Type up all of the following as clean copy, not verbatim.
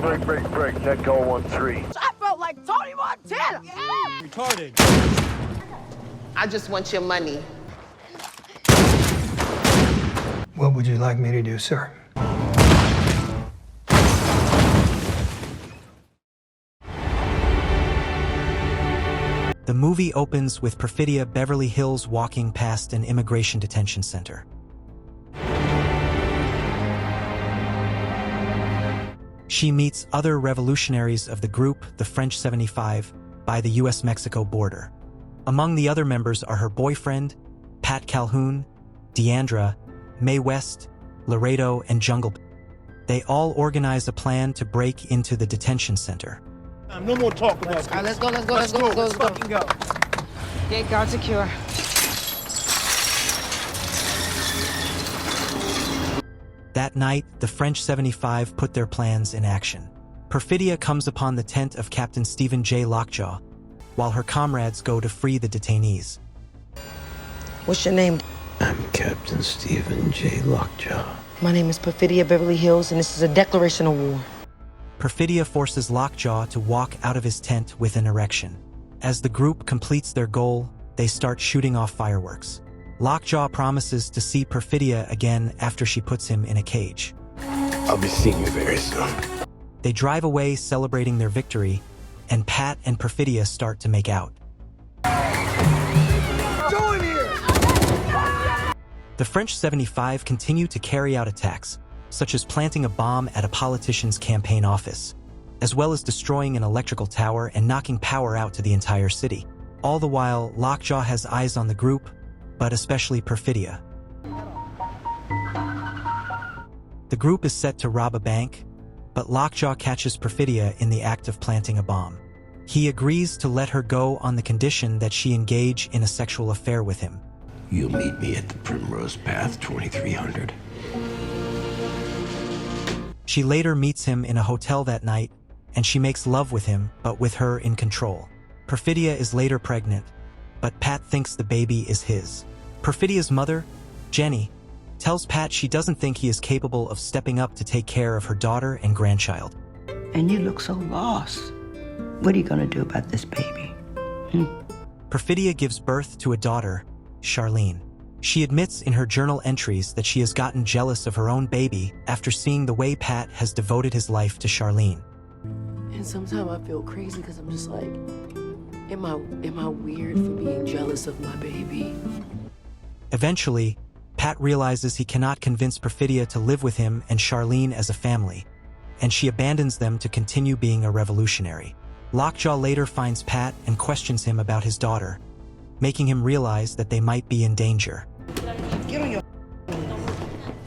Break. That call 1-3. I felt like Tony Montana. Yeah. Retarded. I just want your money. What would you like me to do, sir? The movie opens with Perfidia Beverly Hills walking past an immigration detention center. She meets other revolutionaries of the group, the French 75, by the US-Mexico border. Among the other members are her boyfriend, Pat Calhoun, Deandra, Mae West, Laredo, and Jungle. They all organize a plan to break into the detention center. No more talk about this. All right, let's go. Let's fucking go. Gate guard secure. That night, the French 75 put their plans in action. Perfidia comes upon the tent of Captain Stephen J. Lockjaw, while her comrades go to free the detainees. What's your name? I'm Captain Stephen J. Lockjaw. My name is Perfidia Beverly Hills, and this is a declaration of war. Perfidia forces Lockjaw to walk out of his tent with an erection. As the group completes their goal, they start shooting off fireworks. Lockjaw promises to see Perfidia again after she puts him in a cage. I'll be seeing you very soon. They drive away celebrating their victory, and Pat and Perfidia start to make out. The French 75 continue to carry out attacks, such as planting a bomb at a politician's campaign office, as well as destroying an electrical tower and knocking power out to the entire city. All the while, Lockjaw has eyes on the group, but especially Perfidia. The group is set to rob a bank, but Lockjaw catches Perfidia in the act of planting a bomb. He agrees to let her go on the condition that she engage in a sexual affair with him. You'll meet me at the Primrose Path, 2300. She later meets him in a hotel that night, and she makes love with him, but with her in control. Perfidia is later pregnant, but Pat thinks the baby is his. Perfidia's mother, Jenny, tells Pat she doesn't think he is capable of stepping up to take care of her daughter and grandchild. And you look so lost. What are you gonna do about this baby? Perfidia gives birth to a daughter, Charlene. She admits in her journal entries that she has gotten jealous of her own baby after seeing the way Pat has devoted his life to Charlene. And sometimes I feel crazy because I'm just like, am I weird for being jealous of my baby? Eventually, Pat realizes he cannot convince Perfidia to live with him and Charlene as a family, and she abandons them to continue being a revolutionary. Lockjaw later finds Pat and questions him about his daughter, making him realize that they might be in danger.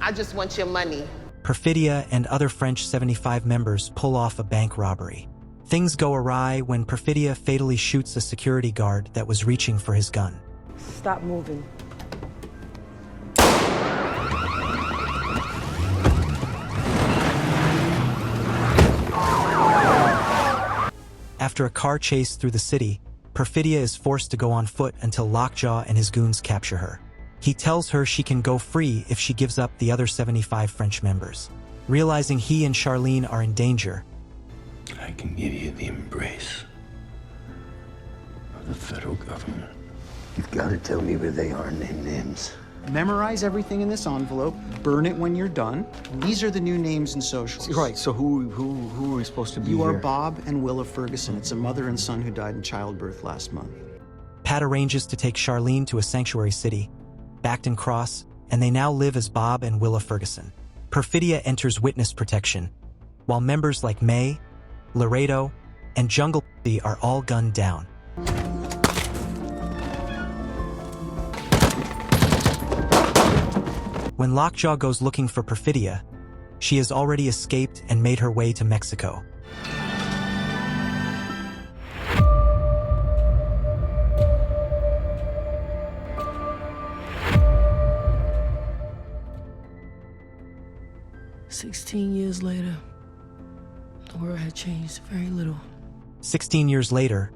I just want your money. Perfidia and other French 75 members pull off a bank robbery. Things go awry when Perfidia fatally shoots a security guard that was reaching for his gun. Stop moving. After a car chase through the city, Perfidia is forced to go on foot until Lockjaw and his goons capture her. He tells her she can go free if she gives up the other 75 French members. Realizing he and Charlene are in danger, I can give you the embrace of the federal government. You've got to tell me where they are and their names. Memorize everything in this envelope, burn it when you're done. These are the new names and socials. Right, so who are we supposed to be You are here? Bob and Willa Ferguson. It's a mother and son who died in childbirth last month. Pat arranges to take Charlene to a sanctuary city, Backton Cross, and they now live as Bob and Willa Ferguson. Perfidia enters witness protection, while members like Mae, Laredo, and Jungle are all gunned down. When Lockjaw goes looking for Perfidia, she has already escaped and made her way to Mexico. "16 years later, the world had changed very little. 16 years later,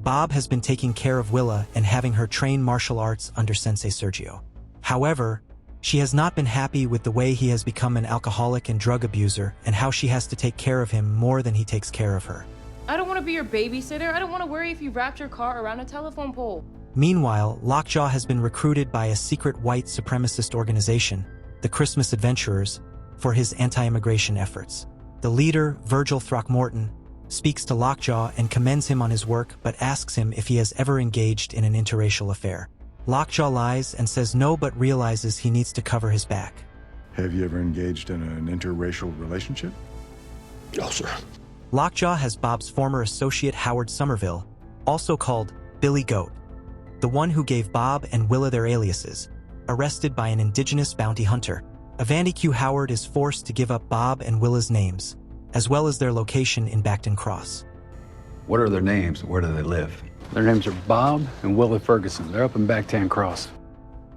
Bob has been taking care of Willa and having her train martial arts under Sensei Sergio. However, She has not been happy with the way he has become an alcoholic and drug abuser and how she has to take care of him more than he takes care of her. I don't want to be your babysitter. I don't want to worry if you wrapped your car around a telephone pole. Meanwhile, Lockjaw has been recruited by a secret white supremacist organization, the Christmas Adventurers, for his anti-immigration efforts. The leader, Virgil Throckmorton, speaks to Lockjaw and commends him on his work but asks him if he has ever engaged in an interracial affair. Lockjaw lies and says no but realizes he needs to cover his back. Have you ever engaged in an interracial relationship? No, sir. Lockjaw has Bob's former associate Howard Somerville, also called Billy Goat, the one who gave Bob and Willa their aliases, arrested by an indigenous bounty hunter. Avenge Q. Howard is forced to give up Bob and Willa's names, as well as their location in Backton Cross. What are their names? Where do they live? Their names are Bob and Willa Ferguson. They're up in Backton Cross.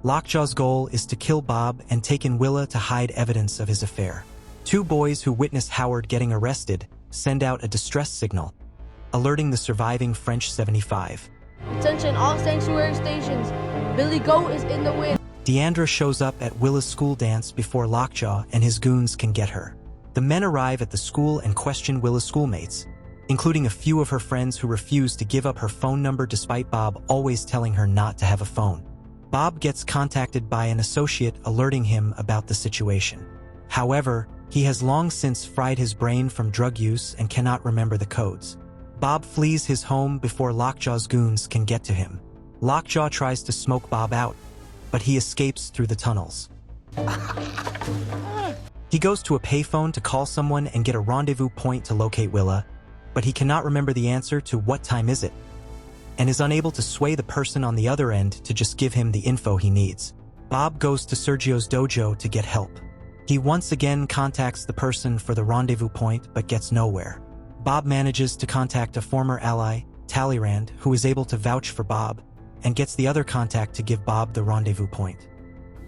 Lockjaw's goal is to kill Bob and take in Willa to hide evidence of his affair. Two boys who witness Howard getting arrested send out a distress signal, alerting the surviving French 75. Attention all sanctuary stations. Billy Goat is in the wind. Deandra shows up at Willa's school dance before Lockjaw and his goons can get her. The men arrive at the school and question Willa's schoolmates, including a few of her friends who refuse to give up her phone number despite Bob always telling her not to have a phone. Bob gets contacted by an associate alerting him about the situation. However, he has long since fried his brain from drug use and cannot remember the codes. Bob flees his home before Lockjaw's goons can get to him. Lockjaw tries to smoke Bob out, but he escapes through the tunnels. He goes to a payphone to call someone and get a rendezvous point to locate Willa, but he cannot remember the answer to what time is it, and is unable to sway the person on the other end to just give him the info he needs. Bob goes to Sergio's dojo to get help. He once again contacts the person for the rendezvous point but gets nowhere. Bob manages to contact a former ally, Talleyrand, who is able to vouch for Bob, and gets the other contact to give Bob the rendezvous point.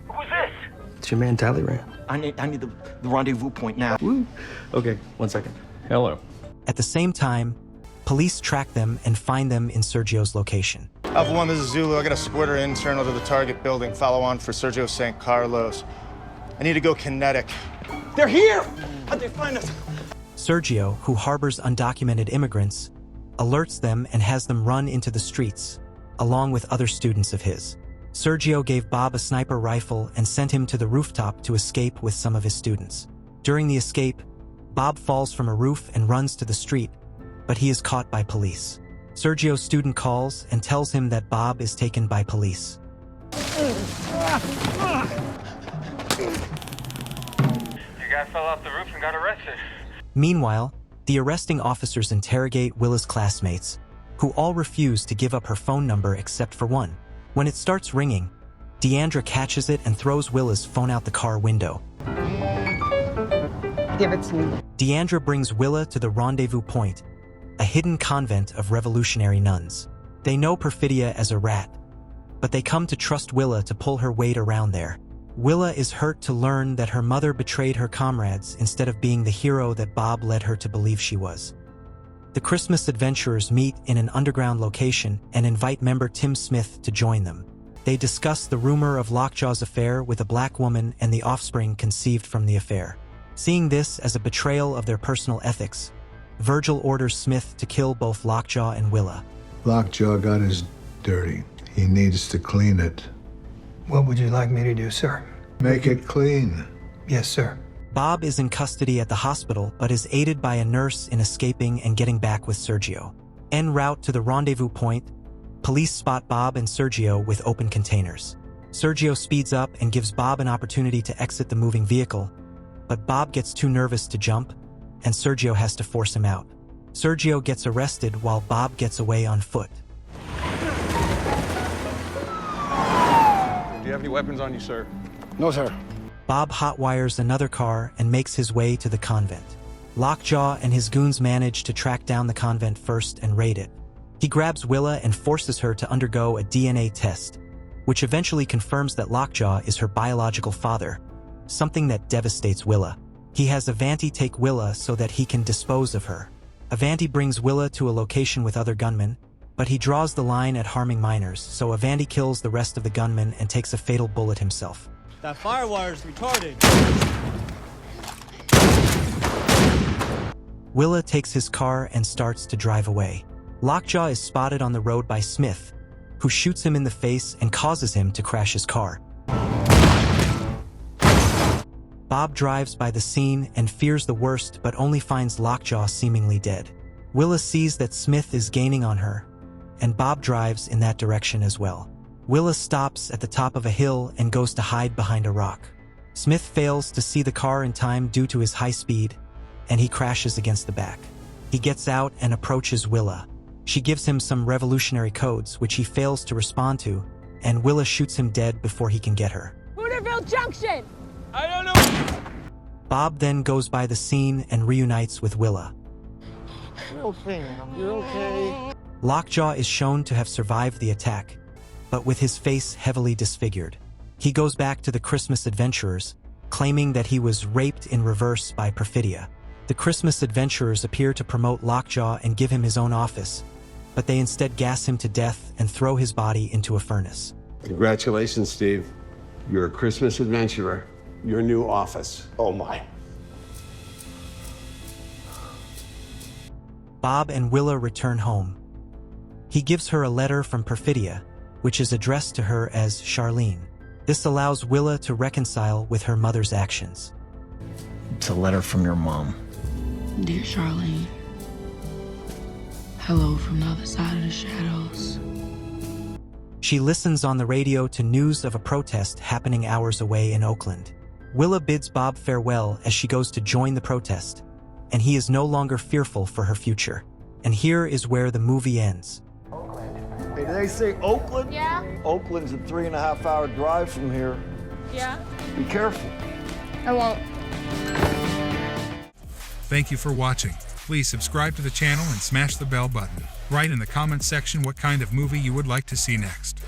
Who's this? It's your man Talleyrand. I need the rendezvous point now. Woo. Okay, 1 second. Hello. At the same time, police track them and find them in Sergio's location. Alpha 1, this is Zulu. I got a splitter internal to the target building. Follow on for Sergio St. Carlos. I need to go kinetic. They're here! How'd they find us? Sergio, who harbors undocumented immigrants, alerts them and has them run into the streets, along with other students of his. Sergio gave Bob a sniper rifle and sent him to the rooftop to escape with some of his students. During the escape, Bob falls from a roof and runs to the street, but he is caught by police. Sergio's student calls and tells him that Bob is taken by police. You guys fell off the roof and got arrested. Meanwhile, the arresting officers interrogate Willa's classmates, who all refuse to give up her phone number except for one. When it starts ringing, Deandra catches it and throws Willa's phone out the car window. Give it to me. Deandra brings Willa to the rendezvous point, a hidden convent of revolutionary nuns. They know Perfidia as a rat, but they come to trust Willa to pull her weight around there. Willa is hurt to learn that her mother betrayed her comrades instead of being the hero that Bob led her to believe she was. The Christmas adventurers meet in an underground location and invite member Tim Smith to join them. They discuss the rumor of Lockjaw's affair with a black woman and the offspring conceived from the affair. Seeing this as a betrayal of their personal ethics, Virgil orders Smith to kill both Lockjaw and Willa. Lockjaw got his dirty. He needs to clean it. What would you like me to do, sir? Make it clean. Yes, sir. Bob is in custody at the hospital but is aided by a nurse in escaping and getting back with Sergio. En route to the rendezvous point, police spot Bob and Sergio with open containers. Sergio speeds up and gives Bob an opportunity to exit the moving vehicle, but Bob gets too nervous to jump, and Sergio has to force him out. Sergio gets arrested while Bob gets away on foot. Do you have any weapons on you, sir? No, sir. Bob hotwires another car and makes his way to the convent. Lockjaw and his goons manage to track down the convent first and raid it. He grabs Willa and forces her to undergo a DNA test, which eventually confirms that Lockjaw is her biological father, something that devastates Willa. He has Avenge take Willa so that he can dispose of her. Avenge brings Willa to a location with other gunmen, but he draws the line at harming minors, so Avenge kills the rest of the gunmen and takes a fatal bullet himself. That firewire's retarded. Willa takes his car and starts to drive away. Lockjaw is spotted on the road by Smith, who shoots him in the face and causes him to crash his car. Bob drives by the scene and fears the worst but only finds Lockjaw seemingly dead. Willa sees that Smith is gaining on her, and Bob drives in that direction as well. Willa stops at the top of a hill and goes to hide behind a rock. Smith fails to see the car in time due to his high speed, and he crashes against the back. He gets out and approaches Willa. She gives him some revolutionary codes, which he fails to respond to, and Willa shoots him dead before he can get her. Hooterville Junction! I don't know. Bob then goes by the scene and reunites with Willa. You're okay. You're okay. Lockjaw is shown to have survived the attack, but with his face heavily disfigured. He goes back to the Christmas adventurers, claiming that he was raped in reverse by Perfidia. The Christmas adventurers appear to promote Lockjaw and give him his own office, but they instead gas him to death and throw his body into a furnace. Congratulations, Steve. You're a Christmas adventurer. Your new office. Oh my. Bob and Willa return home. He gives her a letter from Perfidia, which is addressed to her as Charlene. This allows Willa to reconcile with her mother's actions. It's a letter from your mom. Dear Charlene, hello from the other side of the shadows. She listens on the radio to news of a protest happening hours away in Oakland. Willa bids Bob farewell as she goes to join the protest, and he is no longer fearful for her future. And here is where the movie ends. Hey, did they say Oakland? Yeah? Oakland's a 3.5-hour drive from here. Yeah? Be careful. I won't. Thank you for watching. Please subscribe to the channel and smash the bell button. Write in the comments section what kind of movie you would like to see next.